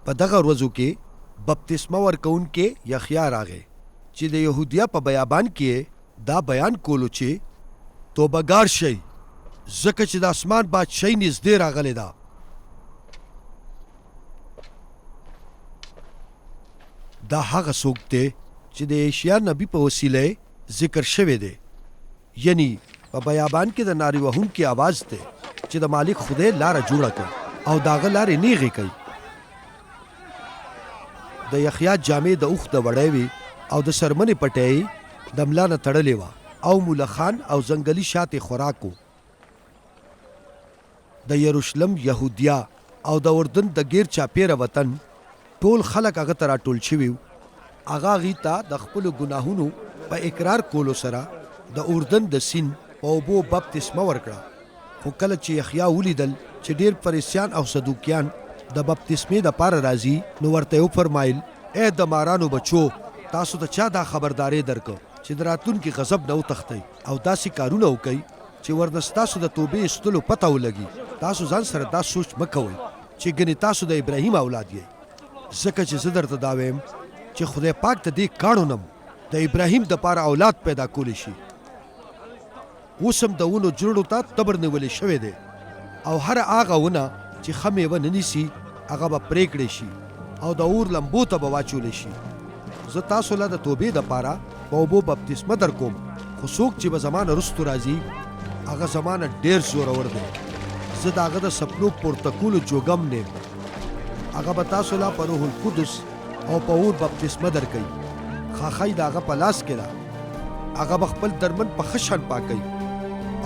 په دغه ورځو کې بپتسمه ورکوونکی یحیی راغی چې د یهودیا په بیابان کې دا بیان کولو چې توبهګار شئ ځکه چې د اسمان بادشاهي نږدې راغلې ده. دا هغه څوک دی چې د اشعیا نبی په وسیله ذکر شوی دی، یعنی په بیابان کې د نارې وهونکي आवाज دی چې د مالک خدای لاره جوړه کړي او د هغه لارې نیغې کوي. د یحیی جامې د اوښ د وړۍ وې او د څرمنې پټۍ د ملا نه تړلې وه او ملخان او ځنګلي شاتې خوراک و. د یروشلم، یهودیا او د اردن د غیر چاپیره وطن ټول خلک هغه ته راټول شوي وو. هغه هغې ته د خپلو ګناهونو په اقرار کولو سره د اردن د سیند په اوبو بپتسمه ورکړه. خو کله چې یحیی ولیدل چې ډېر فریسیان او صدوکیان د بپتسمې دپاره راځي نو ورته یې وفرمایل: ای د مارانو بچو، تاسو ته چا دا خبرداری درکړه چې د راتلونکي غضب نه وتښتئ او داسې کارونه وکئ چې ورنه ستاسو د توبې ایستلو پته ولګي. تاسو ځان سره دا سوچ مه کوئ چې ګنې تاسو د ابراهیم اولاد یئ، ځکه چې زه درته دا وایم چې خدای پاک ته دې کاڼو نه د ابراهیم دپاره اولاد پیدا کولی شي. اوس هم د ونو جوړو ته تبر نیولی شوی دی او هره هغه ونه چې ښه میوه نه نیسي هغه به پرې کړی شي او د اور لمبو ته به واچولی شي. زه تاسو له د توبې دپاره په اوبو بپتسمه در کوم، خو څوک چې به زما نه رستو راځي هغه زما نه ډېر زورور دی. زه د هغه د سپلو پورته کولو جوګم نیم. هغه به تاسو له په روح القدس او په اور بپتسمه در کوي. خاښۍ د هغه په لاس کې ده. هغه به خپل درمن په ښه شان پاکوي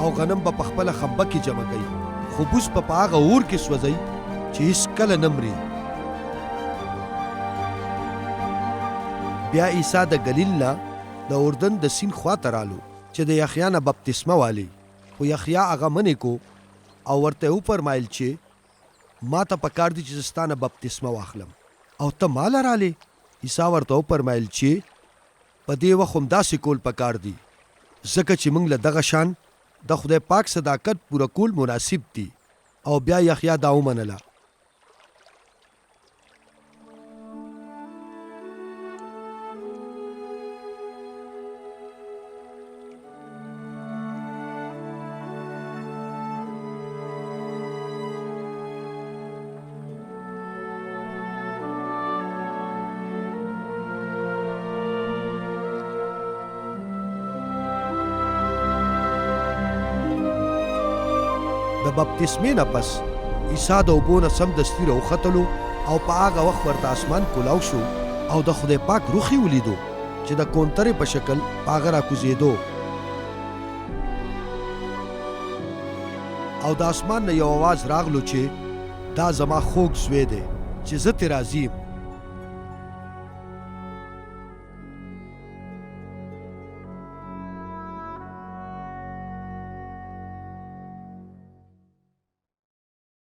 او غنم به په خپله خمبه کې جمع کوي، خو بوس به په هغه اور کې سوځئ چې هېڅکله نه مري. بیا عیسی د ګلیل نه د اردن د سیند خواته رالو چې د یحیی نه بپتسمه والی، خو یحیی هغه منې کو او ورته یې وفرمایل چې ما ته پکار دي چې زه ستا نه بپتسمه واخلم او ته ما له رالې. عیسی ورته وفرمایل چې په دې وخت هم داسې کول پکار دي ځکه چې موږ له دغه شان د خدای پاک صداقت پوره کول مناسب دي. او بیا یحیی دا ومنله. د بپتسمې نه پس عیسی د اوبو نه سمدستي راوختلو او په هغه وخت ورته اسمان کولاو شو او د خدای پاک روح یې ولیدو چې د کونترې په شکل په هغه راکوزېدو او د اسمان نه یو اواز راغلو چې دا زما خوږ زوی دی چې زه ترې راضي یم